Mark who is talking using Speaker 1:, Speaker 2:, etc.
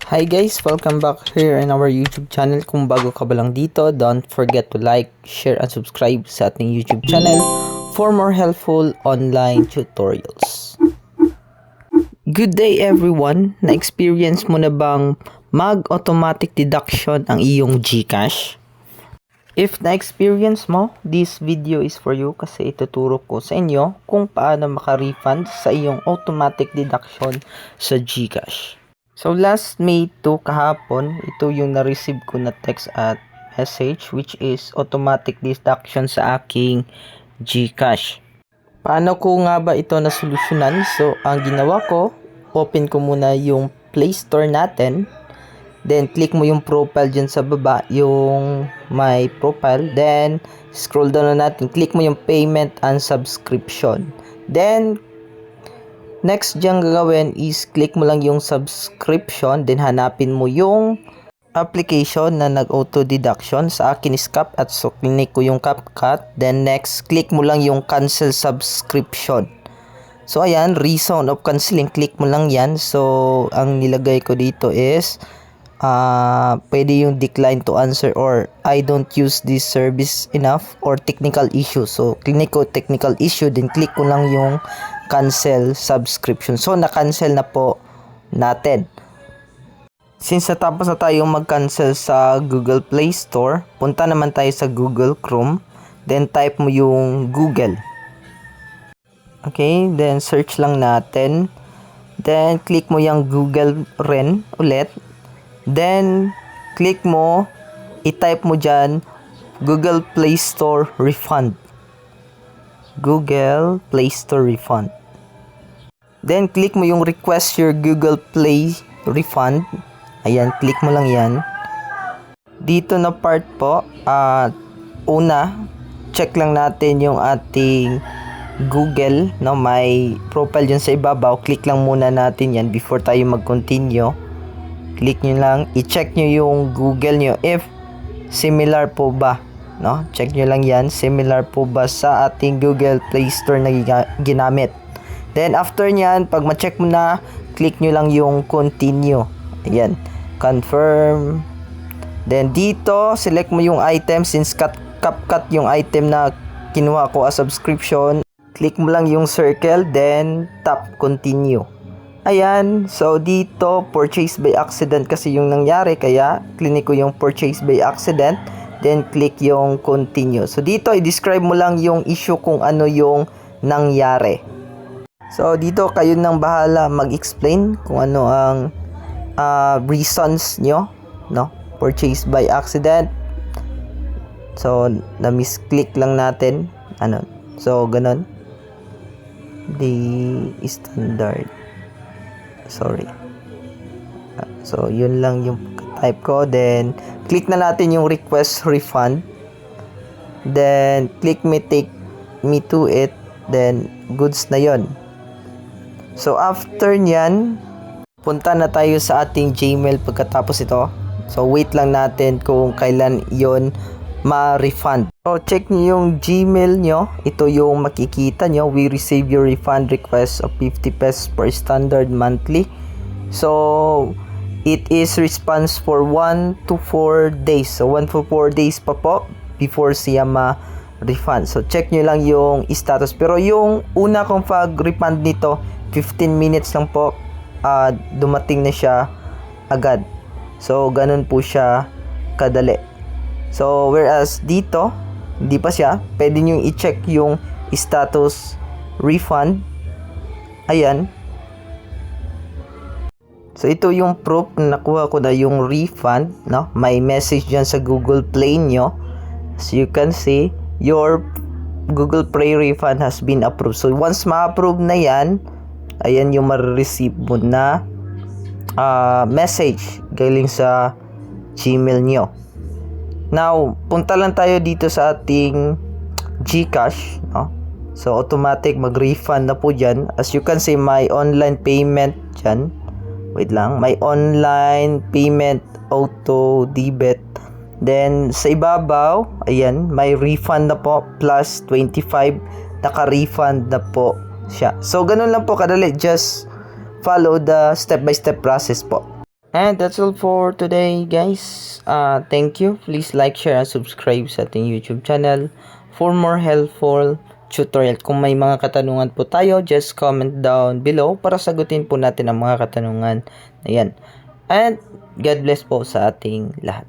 Speaker 1: Hi guys, welcome back here in our YouTube channel. Kung bago ka ba lang dito, don't forget to like, share, and subscribe sa ating YouTube channel for more helpful online tutorials. Good day everyone! Na-experience mo na bang mag-automatic deduction ang iyong GCash? If na-experience mo, this video is for you kasi ituturo ko sa inyo kung paano maka-refund sa iyong automatic deduction sa GCash. So last May 2 kahapon, ito yung na-receive ko na text at message which is automatic deduction sa aking GCash. Paano ko nga ba ito nasolusyonan? So ang ginawa ko, open ko muna yung Play Store natin. Then click mo yung profile dyan sa baba, yung my profile. Then scroll down na natin, click mo yung payment and subscription. Then next dyan gagawin is click mo lang yung subscription, then hanapin mo yung application na nag-auto deduction. Sa akin is CapCut, so click ko yung CapCut. Then next, click mo lang yung cancel subscription. So ayan, reason of canceling, click mo lang yan. So ang nilagay ko dito is pwede yung decline to answer or I don't use this service enough or technical issue. So click ko technical issue, then click ko lang yung cancel subscription. So na-cancel na po natin. Since natapos na tayong mag-cancel sa Google Play Store, punta naman tayo sa Google Chrome, then type mo yung Google. Okay, then search lang natin, then click mo yung Google rin ulit. Then, click mo, i-type mo dyan, Google Play Store Refund. Google Play Store Refund. Then, click mo yung request your Google Play Refund. Ayan, click mo lang yan. Dito na part po, una, check lang natin yung ating Google, no? May profile dyan sa ibabaw. Click lang muna natin yan before tayo mag-continue. Click nyo lang, i-check nyo yung Google nyo if similar po ba, no? Check nyo lang yan, similar po ba sa ating Google Play Store na ginamit. Then after nyan, pag ma-check mo na, click nyo lang yung continue. Ayan, confirm. Then dito, select mo yung item since CapCut yung item na kinuha ko as subscription. Click mo lang yung circle, then tap continue. Ayan, so dito purchase by accident kasi yung nangyari, kaya click ko yung purchase by accident, then click yung continue. So dito i-describe mo lang yung issue kung ano yung nangyari. So dito kayo nang bahala mag-explain kung ano ang reasons nyo, no? Purchase by accident. So na-misclick lang natin, ano? So ganun. The standard. Sorry. So, yun lang yung type ko. Then, click na natin yung request refund. Then, click me take me to it. Then, goods na yon. So, after nyan, punta na tayo sa ating Gmail pagkatapos ito. So, wait lang natin kung kailan yon ma-refund. So, check nyo yung Gmail nyo. Ito yung makikita nyo. We receive your refund request of 50 pesos per standard monthly. So, it is response for 1 to 4 days. So, 1 to 4 days pa po before siya ma-refund. So, check nyo lang yung status. Pero yung una kong pag-refund nito, 15 minutes lang po. Dumating na siya agad. So, ganun po siya kadali. So, whereas dito, hindi pa siya, pwede nyo i-check yung status refund. Ayan. So, ito yung proof na nakuha ko na yung refund, no? May message dyan sa Google Play nyo. As you can see, your Google Play refund has been approved. So, once ma-approve na yan, ayan yung ma-receive mo na message galing sa Gmail nyo. Now, punta lang tayo dito sa ating GCash, no? So, automatic mag-refund na po dyan. As you can see, my online payment dyan. Wait lang. My online payment auto debit. Then, sa ibabaw, ayan, may refund na po. Plus 25, naka-refund na po siya. So, ganun lang po kadali. Just follow the step-by-step process po. And that's all for today, guys. Thank you. Please like, share, and subscribe sa ating YouTube channel for more helpful tutorial. Kung may mga katanungan po tayo, just comment down below para sagutin po natin ang mga katanungan na yan. And God bless po sa ating lahat.